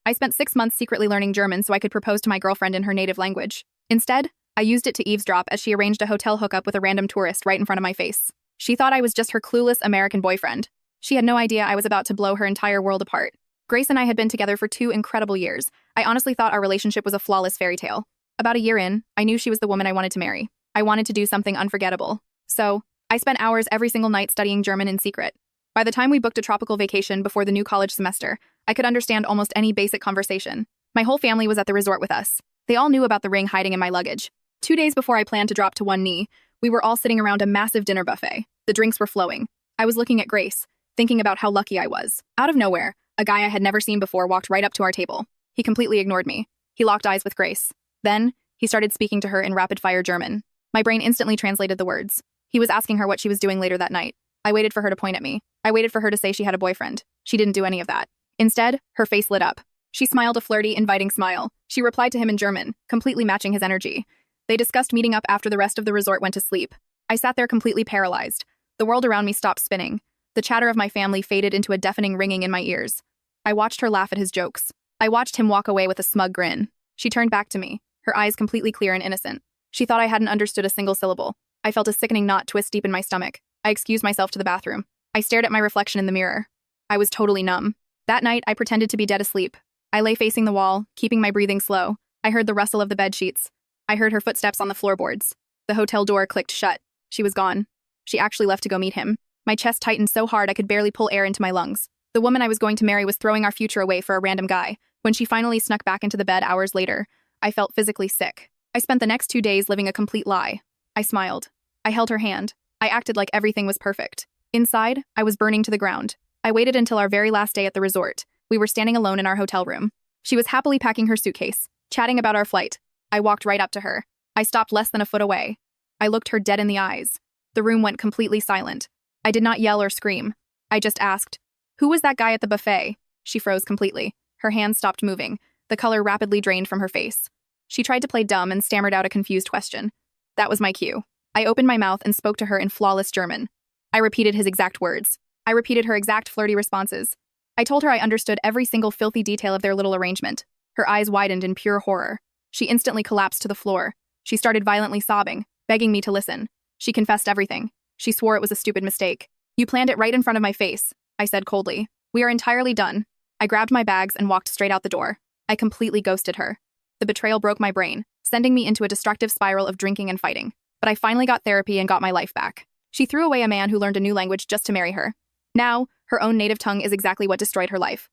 I spent 6 months secretly learning German so I could propose to my girlfriend in her native language. Instead, I used it to eavesdrop as she arranged a hotel hookup with a random tourist right in front of my face. She thought I was just her clueless American boyfriend. She had no idea I was about to blow her entire world apart. Grace and I had been together for 2 incredible years. I honestly thought our relationship was a flawless fairy tale. About a year in, I knew she was the woman I wanted to marry. I wanted to do something unforgettable. So, I spent hours every single night studying German in secret. By the time we booked a tropical vacation before the new college semester, I could understand almost any basic conversation. My whole family was at the resort with us. They all knew about the ring hiding in my luggage. 2 days before I planned to drop to one knee, we were all sitting around a massive dinner buffet. The drinks were flowing. I was looking at Grace, thinking about how lucky I was. Out of nowhere, a guy I had never seen before walked right up to our table. He completely ignored me. He locked eyes with Grace. Then, he started speaking to her in rapid-fire German. My brain instantly translated the words. He was asking her what she was doing later that night. I waited for her to point at me. I waited for her to say she had a boyfriend. She didn't do any of that. Instead, her face lit up. She smiled a flirty, inviting smile. She replied to him in German, completely matching his energy. They discussed meeting up after the rest of the resort went to sleep. I sat there completely paralyzed. The world around me stopped spinning. The chatter of my family faded into a deafening ringing in my ears. I watched her laugh at his jokes. I watched him walk away with a smug grin. She turned back to me, her eyes completely clear and innocent. She thought I hadn't understood a single syllable. I felt a sickening knot twist deep in my stomach. I excused myself to the bathroom. I stared at my reflection in the mirror. I was totally numb. That night, I pretended to be dead asleep. I lay facing the wall, keeping my breathing slow. I heard the rustle of the bed sheets. I heard her footsteps on the floorboards. The hotel door clicked shut. She was gone. She actually left to go meet him. My chest tightened so hard I could barely pull air into my lungs. The woman I was going to marry was throwing our future away for a random guy. When she finally snuck back into the bed hours later, I felt physically sick. I spent the next 2 days living a complete lie. I smiled. I held her hand. I acted like everything was perfect. Inside, I was burning to the ground. I waited until our very last day at the resort. We were standing alone in our hotel room. She was happily packing her suitcase, chatting about our flight. I walked right up to her. I stopped less than a foot away. I looked her dead in the eyes. The room went completely silent. I did not yell or scream. I just asked, "Who was that guy at the buffet?" She froze completely. Her hands stopped moving. The color rapidly drained from her face. She tried to play dumb and stammered out a confused question. That was my cue. I opened my mouth and spoke to her in flawless German. I repeated his exact words. I repeated her exact flirty responses. I told her I understood every single filthy detail of their little arrangement. Her eyes widened in pure horror. She instantly collapsed to the floor. She started violently sobbing, begging me to listen. She confessed everything. She swore it was a stupid mistake. "You planned it right in front of my face," I said coldly. "We are entirely done." I grabbed my bags and walked straight out the door. I completely ghosted her. The betrayal broke my brain, sending me into a destructive spiral of drinking and fighting. But I finally got therapy and got my life back. She threw away a man who learned a new language just to marry her. Now, her own native tongue is exactly what destroyed her life.